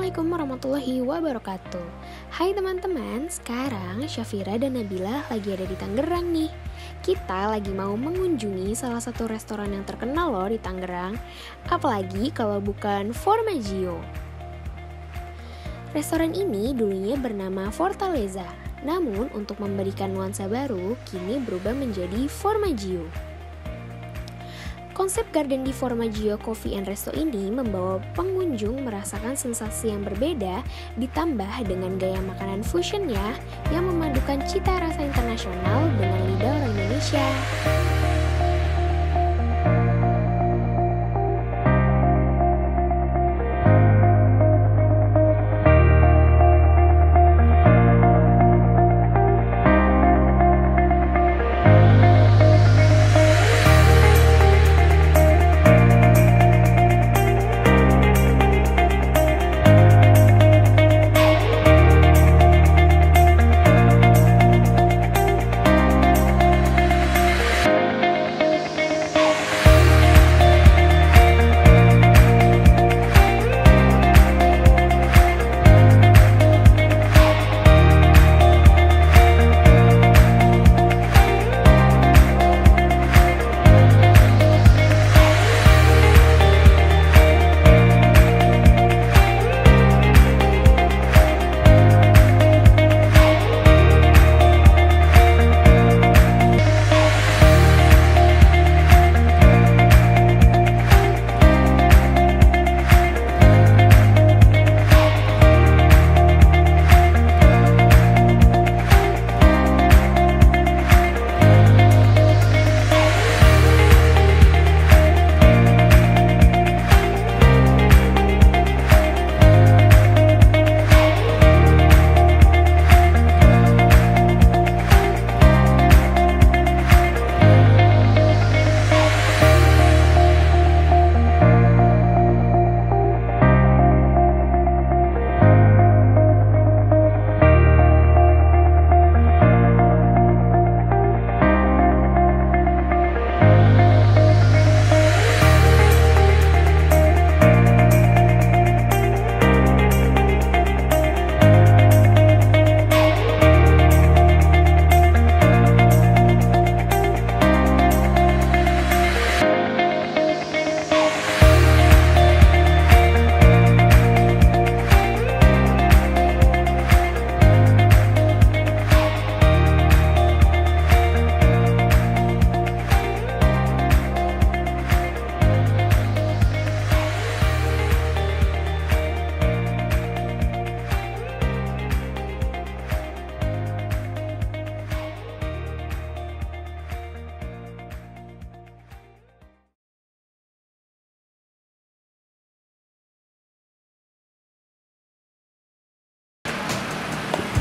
Assalamualaikum warahmatullahi wabarakatuh. Hai teman-teman, sekarang Syafira dan Nabila lagi ada di Tangerang nih. Kita lagi mau mengunjungi salah satu restoran yang terkenal loh di Tangerang. Apalagi kalau bukan Formaggio. Restoran ini dulunya bernama Fortaleza. Namun untuk memberikan nuansa baru, kini berubah menjadi Formaggio. Konsep Garden di Formaggio Coffee and Resto ini membawa pengunjung merasakan sensasi yang berbeda ditambah dengan gaya makanan fusionnya yang memadukan cita rasa internasional dengan lidah orang Indonesia.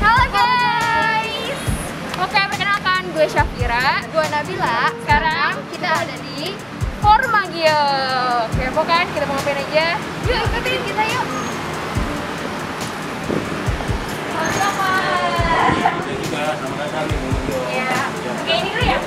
Halo guys, oke perkenalkan gue Syafira, Gue Nabila. sekarang kita ada di Formaggio. Kepo kan, kita mau ngapain aja? Yuk ikutin kita yuk. Sama-sama. Selamat datang di Formaggio. Ya, oke ini dulu ya.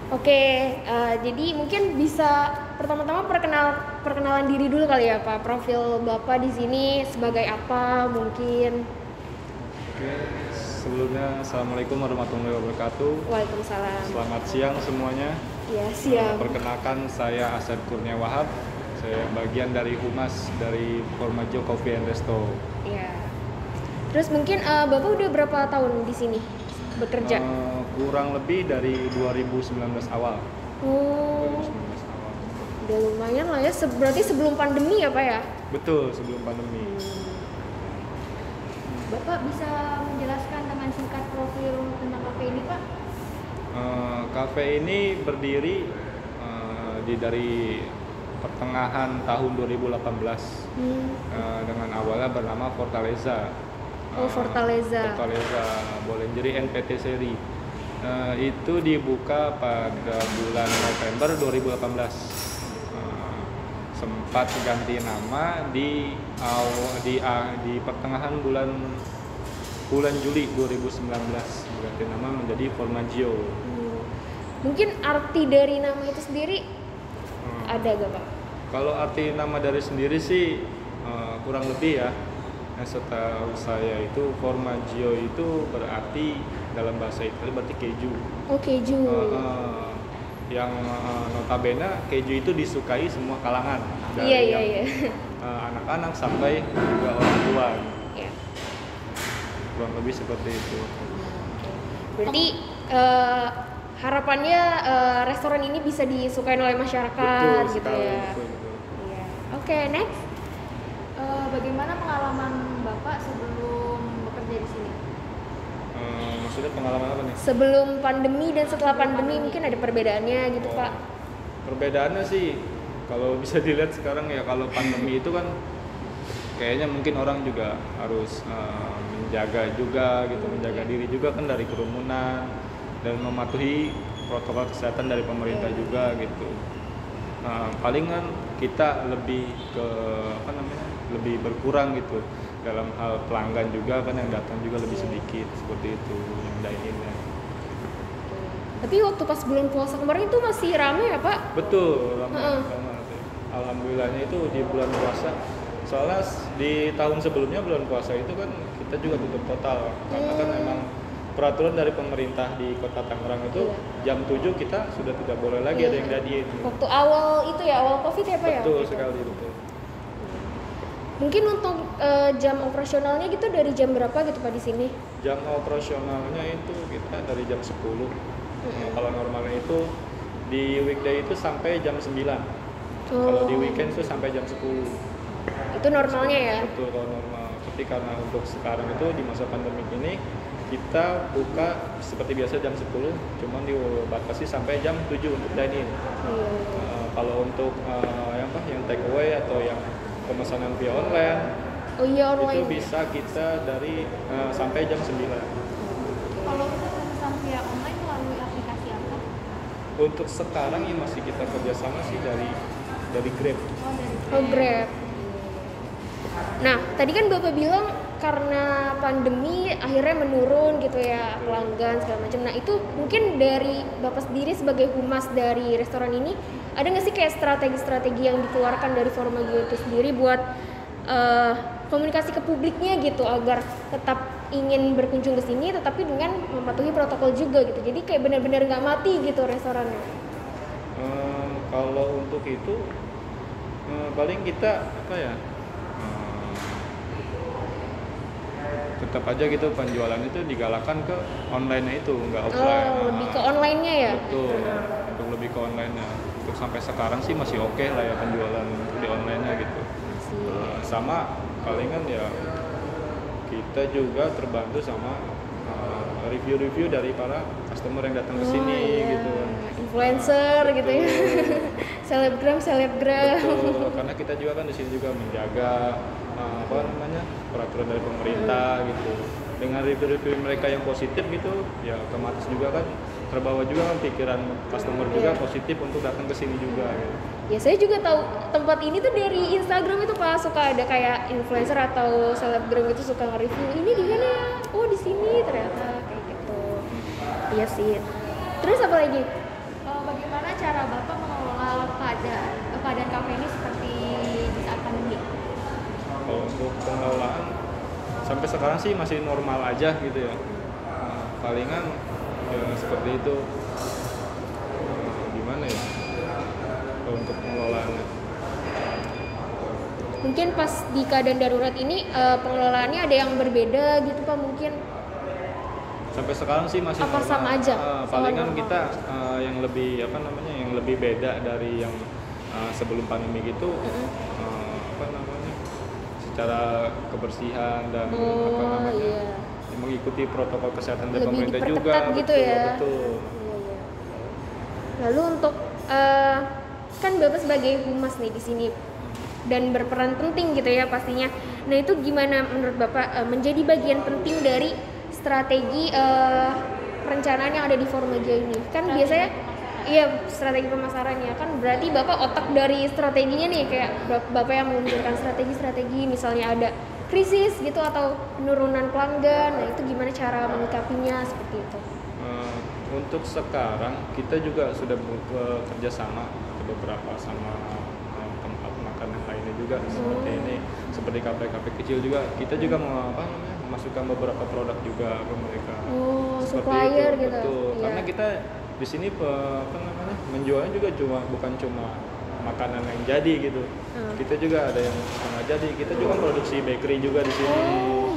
Oke, jadi mungkin bisa pertama-tama perkenalan diri dulu kali ya Pak. Profil Bapak di sini sebagai apa mungkin? Oke, sebelumnya Assalamualaikum warahmatullahi wabarakatuh. Waalaikumsalam. Selamat siang semuanya. Ya, siap. Perkenalkan, saya Asep Kurnia Wahab. Saya bagian dari Humas dari Formaggio Coffee and Resto. Ya. Terus mungkin Bapak udah berapa tahun di sini bekerja? Kurang lebih dari 2019 awal. Oh, 2019 awal. udah lumayan lah ya. Berarti sebelum pandemi ya Pak ya? Betul, sebelum pandemi. Bapak bisa menjelaskan dengan singkat profil tentang kafe ini Pak? Kafe ini berdiri dari pertengahan tahun 2018 dengan awalnya bernama Fortaleza. Fortaleza. Fortaleza Bolengeri NPT Seri. Itu dibuka pada bulan November 2018. Sempat ganti nama di pertengahan bulan Juli 2019, ganti nama menjadi Formaggio. Mungkin arti dari nama itu sendiri ada gak Pak? Kalau arti nama dari sendiri sih kurang lebih ya. Setahu saya itu Formaggio itu berarti dalam bahasa Italia berarti keju. Oh, keju. Yang notabene keju itu disukai semua kalangan dari Iya. anak-anak sampai juga orang tua. Iya. Kurang lebih seperti itu. Berarti harapannya restoran ini bisa disukai oleh masyarakat Betul gitu sekali, ya. betul. Iya. Oke, next. Bagaimana pengalaman Bapak sebelum bekerja di sini? Maksudnya pengalaman apa nih? Sebelum pandemi dan setelah pandemi mungkin ada perbedaannya gitu Pak. Perbedaannya sih kalau bisa dilihat sekarang ya, kalau pandemi itu kan kayaknya mungkin orang juga harus menjaga juga gitu, menjaga diri juga kan dari kerumunan dan mematuhi protokol kesehatan dari pemerintah juga gitu. Paling kan kita lebih ke lebih berkurang gitu dalam hal pelanggan juga kan yang datang juga lebih sedikit seperti itu yang dine-in-nya. Tapi waktu pas bulan puasa kemarin itu masih ramai ya Pak? Betul, ramai banget. Alhamdulillahnya itu di bulan puasa. Soalnya di tahun sebelumnya bulan puasa itu kan kita juga tutup total karena kan memang peraturan dari pemerintah di Kota Tangerang itu jam 7 kita sudah tidak boleh lagi ada yang dine-in. Waktu awal itu ya, awal Covid ya Pak ya? Betul sekali, betul. Mungkin untuk jam operasionalnya gitu dari jam berapa gitu Pak di sini? Jam operasionalnya itu kita dari jam 10. Kalau normalnya itu di weekday itu sampai jam 9. Kalau di weekend itu sampai jam 10. Itu normalnya ya? Betul, kalau normal. Tapi karena untuk sekarang itu di masa pandemi ini kita buka seperti biasa jam 10, cuman dibatasi sampai jam 7 untuk dine-in. Kalau untuk yang take away atau yang pemesanan via online, online. itu bisa kita dari sampai jam 9. Kalau kita pesan via online melalui aplikasi apa? Untuk sekarang ini masih kita kerjasama sih dari Grab. Grab. Nah, tadi kan Bapak bilang karena pandemi akhirnya menurun gitu ya pelanggan segala macam. Nah, itu mungkin dari Bapak sendiri sebagai humas dari restoran ini ada nggak sih kayak strategi-strategi yang dikeluarkan dari Formaggio itu sendiri buat komunikasi ke publiknya gitu agar tetap ingin berkunjung ke sini tetapi dengan mematuhi protokol juga gitu. Jadi kayak benar-benar nggak mati gitu restorannya. Kalau untuk itu paling kita tetap aja gitu penjualan itu digalakkan ke online-nya itu, nggak offline. Lebih ke online-nya ya? Betul, untuk lebih ke online-nya. Untuk sampai sekarang sih masih oke lah ya penjualan di online-nya gitu. Sama palingan ya kita juga terbantu sama review-review dari para customer yang datang ke sini gitu. Influencer gitu ya. selebgram. Betul, karena kita juga kan di sini juga menjaga peraturan dari pemerintah gitu. Dengan review-review mereka yang positif gitu, ya otomatis juga kan terbawa juga kan pikiran customer juga positif untuk datang ke sini juga. Gitu. Ya saya juga tahu tempat ini tuh dari Instagram itu Pak, suka ada kayak influencer atau selebgram itu suka nge-review ini di mana ya? Oh di sini ternyata kayak gitu. Iya sih. Terus apa lagi? Bagaimana cara Bapak mengelola keadaan kafe ini seperti di saat pandemi? Kalau untuk pengelolaan sampai sekarang sih masih normal aja gitu ya. Palingan ya seperti itu. Gimana ya? Kalau untuk pengelolaannya. Mungkin pas di keadaan darurat ini pengelolaannya ada yang berbeda gitu Pak mungkin? Sampai sekarang sih masih apa normal. sama aja? Palingan kita yang lebih yang lebih beda dari yang sebelum pandemi gitu. Secara kebersian dan mengikuti protokol kesehatan dari lebih pemerintah juga gitu ya. Betul. Lalu untuk kan Bapak sebagai humas nih di sini dan berperan penting gitu ya pastinya. Nah itu gimana menurut Bapak menjadi bagian penting dari strategi perencanaan yang ada di Formaggio ini? Kan biasanya strategi pemasarannya kan berarti Bapak otak dari strateginya nih, kayak Bapak yang meluncurkan strategi misalnya ada krisis gitu atau penurunan pelanggan. Nah itu gimana cara menyikapinya seperti itu? Untuk sekarang kita juga sudah bekerja sama beberapa sama tempat makan yang lainnya juga seperti ini, seperti kafe-kafe kecil juga kita juga memasukkan beberapa produk juga ke mereka. Supplier itu. gitu. Betul. Iya. Karena kita di sini menjualnya juga bukan cuma makanan yang jadi gitu. Kita juga ada yang setengah jadi. Kita juga produksi bakery juga di sini.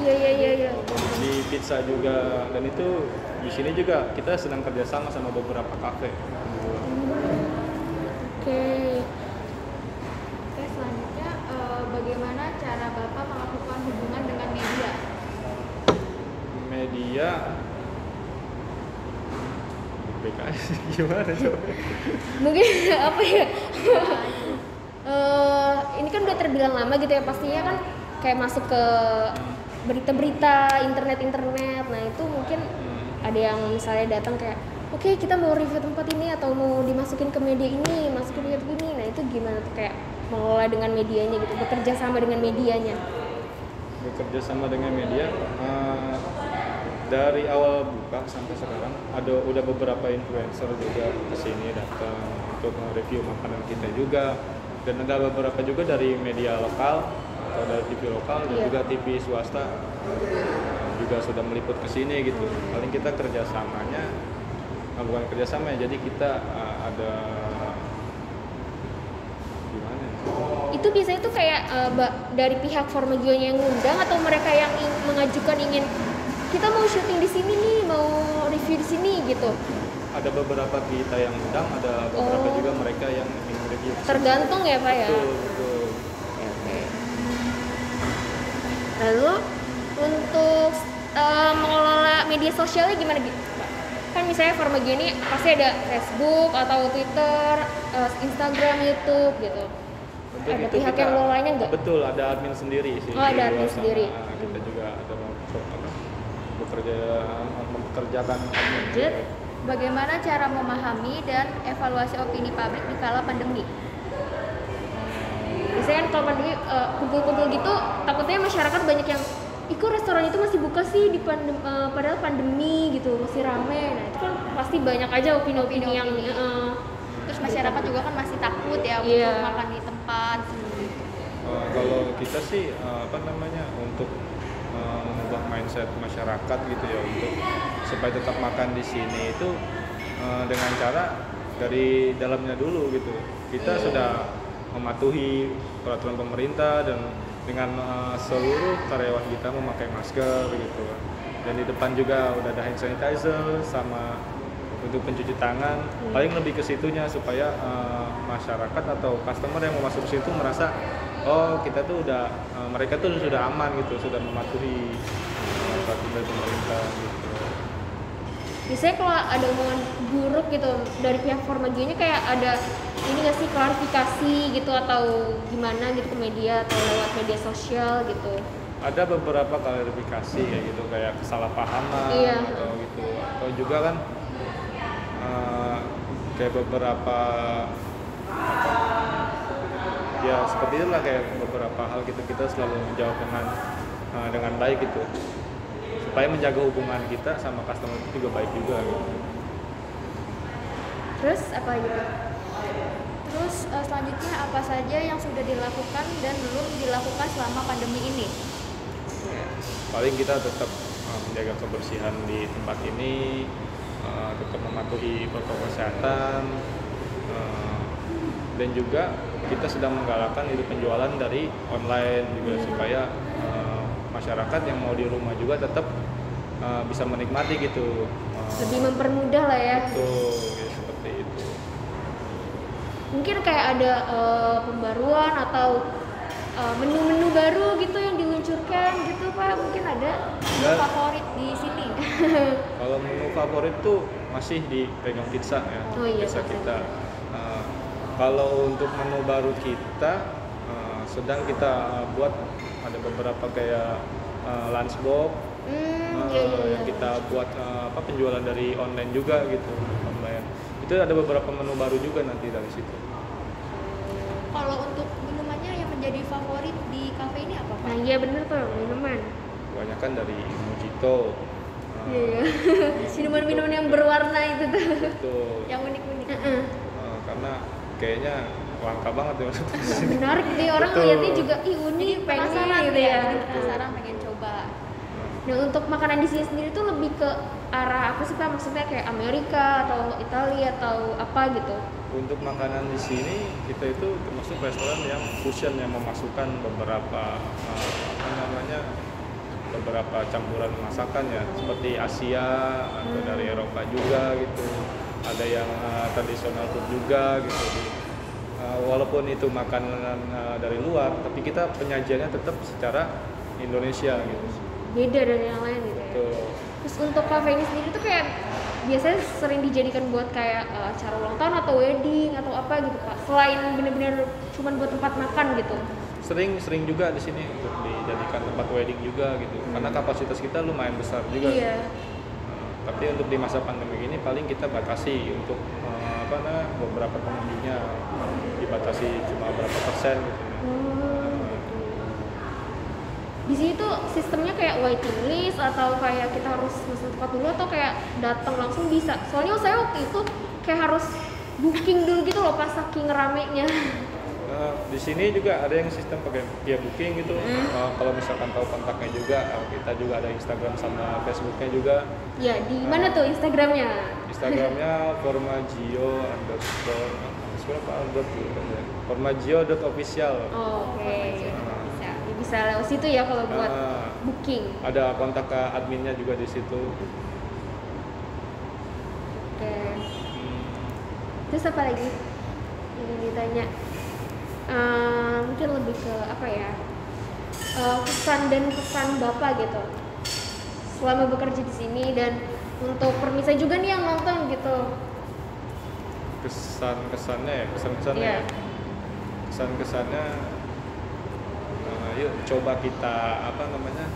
Iya. Di pizza juga, dan itu di sini juga kita sedang kerjasama sama beberapa kafe. Oke, Selanjutnya bagaimana cara Bapak melakukan hubungan dengan media? Media BKS gimana coba? mungkin apa ya? Ini kan udah terbilang lama gitu ya, pastinya kan kayak masuk ke berita-berita, internet. Nah itu mungkin ada yang misalnya datang kayak, oke, kita mau review tempat ini atau mau dimasukin ke media ini, masukin ke ini. Nah itu gimana tuh kayak mengelola dengan medianya gitu, bekerja sama dengan medianya? Bekerja sama dengan media, dari awal buka sampai sekarang udah beberapa influencer juga kesini datang untuk review makanan kita juga, dan ada beberapa juga dari media lokal atau dari TV lokal dan juga TV swasta juga sudah meliput kesini gitu. Paling kita kerjasamanya bukan kerjasama ya, jadi kita ada gimana ya? Itu biasanya tuh kayak dari pihak Formagionya yang ngundang atau mereka yang mengajukan ingin kita mau syuting di sini nih, mau review di sini gitu. Ada beberapa kita yang undang, ada beberapa juga mereka yang ingin review. Tergantung ya Pak ya. Betul. Oke. Lalu untuk mengelola media sosialnya gimana gitu? Kan misalnya Formagio ini pasti ada Facebook atau Twitter, Instagram, YouTube gitu. Untuk Ada itu pihak kita, yang ngelolanya nggak? Betul, ada admin sendiri sih. Oh, ada di luar admin sana. sendiri. Kita juga ada mempekerjakan admin. Lanjut. Bagaimana cara memahami dan evaluasi opini publik di kala pandemi? Biasanya kan kalau pandemi kumpul-kumpul gitu, takutnya masyarakat banyak yang kok restoran itu masih buka sih di padahal pandemi gitu, masih rame. Nah itu kan pasti banyak aja opini-opini yang Terus masyarakat juga kan masih takut ya Iya. untuk makan di tempat. Kalau kita sih untuk mengubah mindset masyarakat gitu ya, untuk supaya tetap makan di sini itu dengan cara dari dalamnya dulu gitu. Kita sudah mematuhi peraturan pemerintah dan dengan seluruh karyawan kita memakai masker gitu. Dan di depan juga udah ada hand sanitizer sama untuk pencuci tangan. Paling lebih ke situnya supaya masyarakat atau customer yang mau masuk ke situ merasa oh kita tuh mereka tuh sudah aman gitu, sudah mematuhi peraturan dari pemerintah gitu. biasanya kalau ada omongan buruk gitu dari pihak Formagionya kayak ada ini nggak sih klarifikasi gitu atau gimana gitu ke media atau lewat media sosial gitu? Ada beberapa klarifikasi kayak gitu, kayak kesalahpahaman atau gitu, atau juga kan kayak beberapa ya seperti itulah, kayak beberapa hal gitu kita selalu menjawab dengan baik gitu, supaya menjaga hubungan kita sama customer itu juga baik juga gitu. Terus apa gitu? Terus selanjutnya apa saja yang sudah dilakukan dan belum dilakukan selama pandemi ini? Paling kita tetap menjaga kebersihan di tempat ini, tetap mematuhi protokol kesehatan, dan juga kita sedang menggalakkan itu penjualan dari online juga supaya masyarakat yang mau di rumah juga tetap bisa menikmati gitu. Lebih mempermudah lah ya. Betul, ya, seperti itu. Mungkin kayak ada pembaruan atau menu-menu baru gitu yang diluncurkan gitu Pak, mungkin ada Favorit di sini? Kalau menu favorit tuh masih di Pegang Pizza ya, Oh iya, pizza Pegang kita. Kalau untuk menu baru kita sedang kita buat ada beberapa kayak lunchbox yang kita buat penjualan dari online juga gitu, online. Itu ada beberapa menu baru juga nanti dari situ. Kalau untuk minumannya yang menjadi favorit di kafe ini apa Pak? Nah iya bener Pak, minuman. Kebanyakan dari mojito. Iya. Minuman-minuman yang berwarna itu tuh. Betul. Yang unik-unik. Karena kayaknya langka banget ya maksudnya. Menarik nih, orang Betul. lihatnya juga ih unik, pengen Penasaran gitu ya. Jadi penasaran pengen coba. Nah untuk makanan di sini sendiri tuh lebih ke arah apa sih Pak? Maksudnya kayak Amerika atau Italia atau apa gitu? Untuk makanan di sini kita itu termasuk restoran yang fusion, yang memasukkan beberapa beberapa campuran masakan ya, seperti Asia atau dari Eropa juga gitu. Ada yang tradisional food juga gitu. Walaupun itu makanan dari luar, tapi kita penyajiannya tetap secara Indonesia gitu. Beda dari yang lain gitu ya. Betul. Terus untuk kafe ini sendiri tuh kayak biasanya sering dijadikan buat kayak acara ulang tahun atau wedding atau apa gitu Pak. Selain bener-bener cuman buat tempat makan gitu. Sering juga di sini untuk dijadikan tempat wedding juga gitu. Karena kapasitas kita lumayan besar juga. Iya. Tapi untuk di masa pandemi ini paling kita batasi untuk beberapa pengunjungnya dibatasi cuma berapa persen gitu. Di sini tuh sistemnya kayak waiting list atau kayak kita harus mesen tempat dulu atau kayak datang langsung bisa. Soalnya saya waktu itu kayak harus booking dulu gitu loh pas saking ramenya. Di sini juga ada yang sistem pakai via booking gitu. Kalau misalkan tahu kontaknya juga, kita juga ada Instagram sama Facebooknya juga. Ya, di mana tuh Instagramnya? Instagramnya formagio.official. Oh, oke. Bisa lewat situ ya kalau buat booking. Ada kontak ke adminnya juga di situ. Oke. Terus apa lagi yang ditanya? Mungkin lebih ke apa ya? Kesan dan pesan Bapak gitu selama bekerja di sini dan untuk permisa juga nih yang nonton gitu. Kesan-kesannya ya. Yeah. Kesan-kesannya yuk coba kita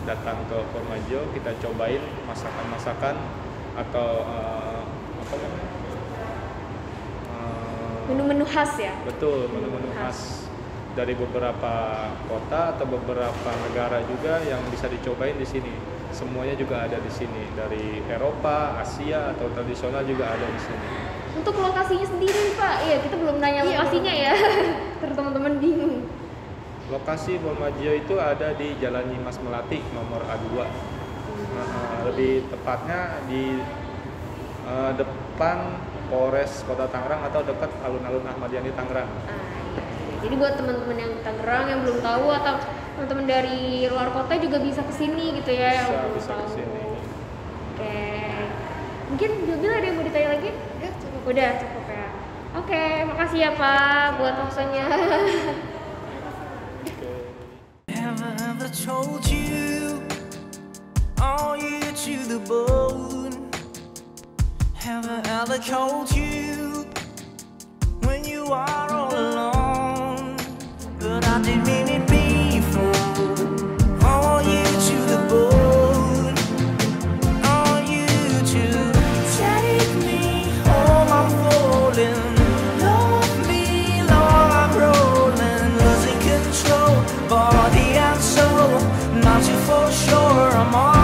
datang ke Formagio, kita cobain masakan-masakan atau menu-menu khas ya. Betul, menu-menu khas dari beberapa kota atau beberapa negara juga yang bisa dicobain di sini. Semuanya juga ada di sini, dari Eropa, Asia atau tradisional juga ada di sini. Untuk lokasinya sendiri Pak, iya kita belum nanya lokasinya ya, terus teman-teman bingung. Lokasi Formagio itu ada di Jalan Nyimas Melati nomor A2. Lebih tepatnya di depan Polres Kota Tangerang atau dekat alun-alun Ahmadiyani Tangerang. Jadi buat teman-teman yang di Tangerang yang belum tahu atau teman-teman dari luar kota juga bisa kesini gitu ya yang belum bisa tahu. kesini. Oke. Mungkin Jobil ada yang mau ditanya lagi? Udah cukup ya. Oke, makasih ya Pak buat waktunya. Have I ever told you all you to the bone? Have I ever told you when you are all alone? But I didn't mean it before. All you to the bone. All you to take me home. I'm falling. Love me, Lord, I'm rolling, losing control, body and soul. Not you for sure. I'm all